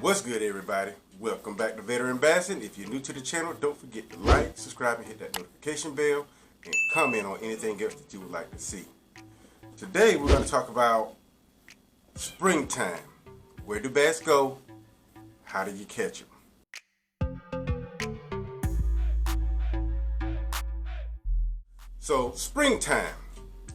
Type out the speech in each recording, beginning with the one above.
What's good, everybody? Welcome back to Veteranbassin. If you're new to the channel, don't forget to like, subscribe, and hit that notification bell, and comment on anything else that you would like to see. Today, we're going to talk about springtime. Where do bass go? How do you catch them? So, springtime.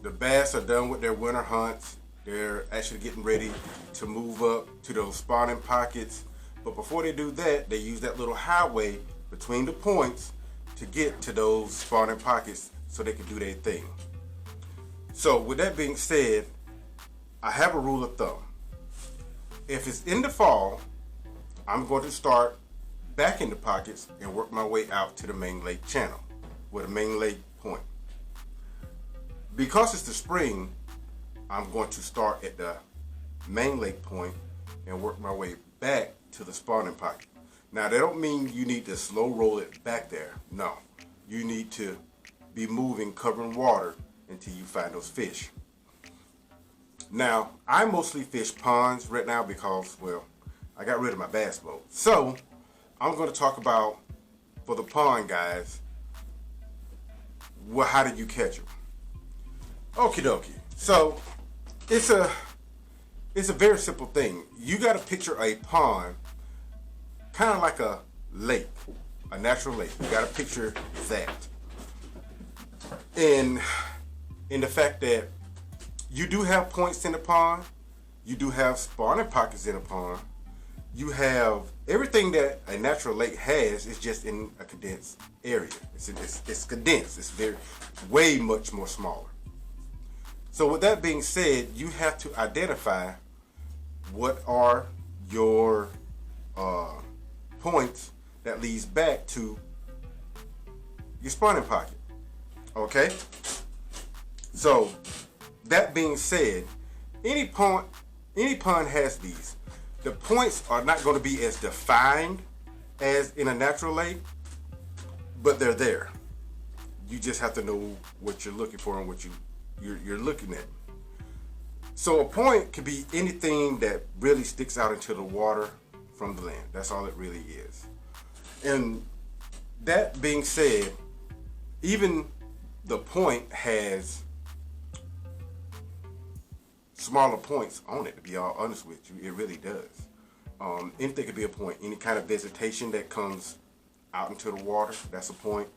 The bass are done with their winter hunts. They're actually getting ready to move up to those spawning pockets. But before they do that, they use that little highway between the points to get to those spawning pockets so they can do their thing. So with that being said, I have a rule of thumb. If it's in the fall, I'm going to start back in the pockets and work my way out to the main lake channel, or the main lake point. Because it's the spring, I'm going to start at the main lake point and work my way back to the spawning pocket. Now, that don't mean you need to slow roll it back there. No, you need to be moving, covering water until you find those fish. Now, I mostly fish ponds right now because, well, I got rid of my bass boat. So, I'm going to talk about, for the pond guys, how did you catch them? Okie dokie. So, it's a very simple thing. You got to picture a pond kind of like a lake, a natural lake. You got to picture that. And in the fact that you do have points in the pond, you do have spawning pockets in the pond, you have everything that a natural lake has is just in a condensed area. It's condensed. It's way much more smaller. So with that being said, you have to identify what are your points that leads back to your spawning pocket. Okay? So that being said, any pond has these. The points are not going to be as defined as in a natural lake, but they're there. You just have to know what you're looking for and what you're looking at. So a point could be anything that really sticks out into the water from the land. That's all it really is. And that being said, even the point has smaller points on it, to be all honest with you. It really does. Anything could be a point. Any kind of vegetation that comes out into the water, that's a point.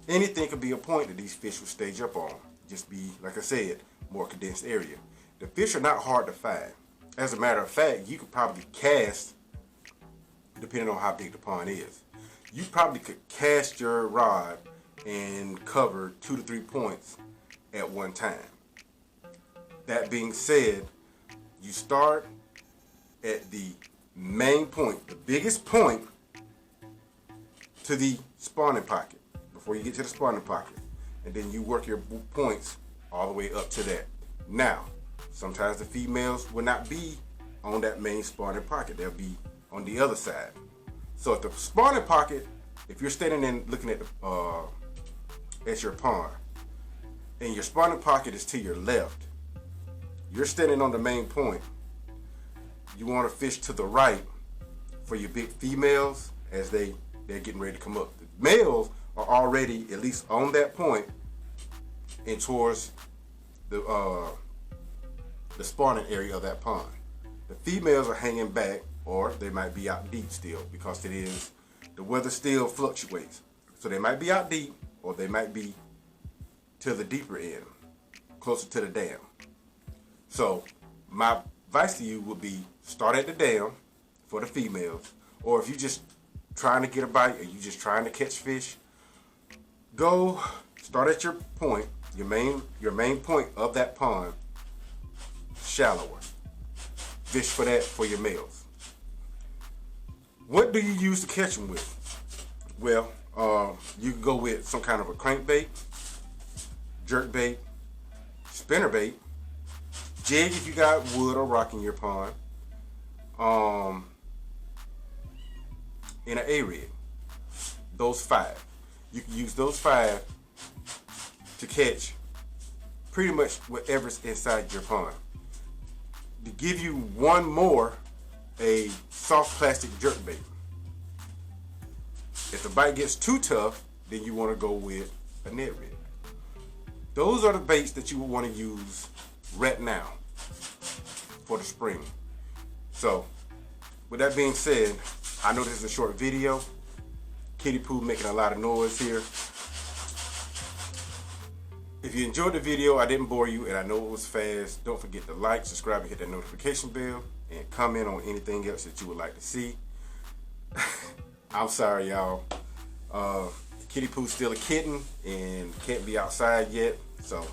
Anything could be a point that these fish will stage up on. Just be, like I said, more condensed area. The fish are not hard to find. As a matter of fact, you could probably cast, depending on how big the pond is, you probably could cast your rod and cover 2 to 3 points at one time. That being said, you start at the main point, the biggest point to the spawning pocket, before you get to the spawning pocket. And then you work your points all the way up to that. Now, sometimes the females will not be on that main spawning pocket. They'll be on the other side. So at the spawning pocket, if you're standing and looking at your pond, and your spawning pocket is to your left, you're standing on the main point. You want to fish to the right for your big females as they're getting ready to come up. The males are already at least on that point and towards the spawning area of that pond. The females are hanging back, or they might be out deep still, because the weather still fluctuates. So they might be out deep, or they might be to the deeper end, closer to the dam. So my advice to you would be start at the dam for the females, or if you're just trying to get a bite, or you're just trying to catch fish, go start at your point, your main point of that pond, shallower. Fish for that for your males. What do you use to catch them with? Well, you can go with some kind of a crankbait, jerkbait, spinnerbait, jig if you got wood or rock in your pond, and an A-rig. Those 5. You can use those 5 to catch pretty much whatever's inside your pond. To give you one more, a soft plastic jerkbait. If the bite gets too tough, then you want to go with a net rig. Those are the baits that you will want to use right now for the spring. So, with that being said, I know this is a short video. Kitty Poo making a lot of noise here. If you enjoyed the video, I didn't bore you, and I know it was fast, don't forget to like, subscribe, and hit that notification bell, and comment on anything else that you would like to see. I'm sorry, y'all. Kitty Poo's still a kitten and can't be outside yet, so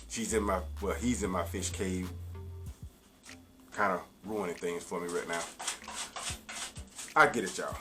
he's in my fish cave, kind of ruining things for me right now. I get it, y'all.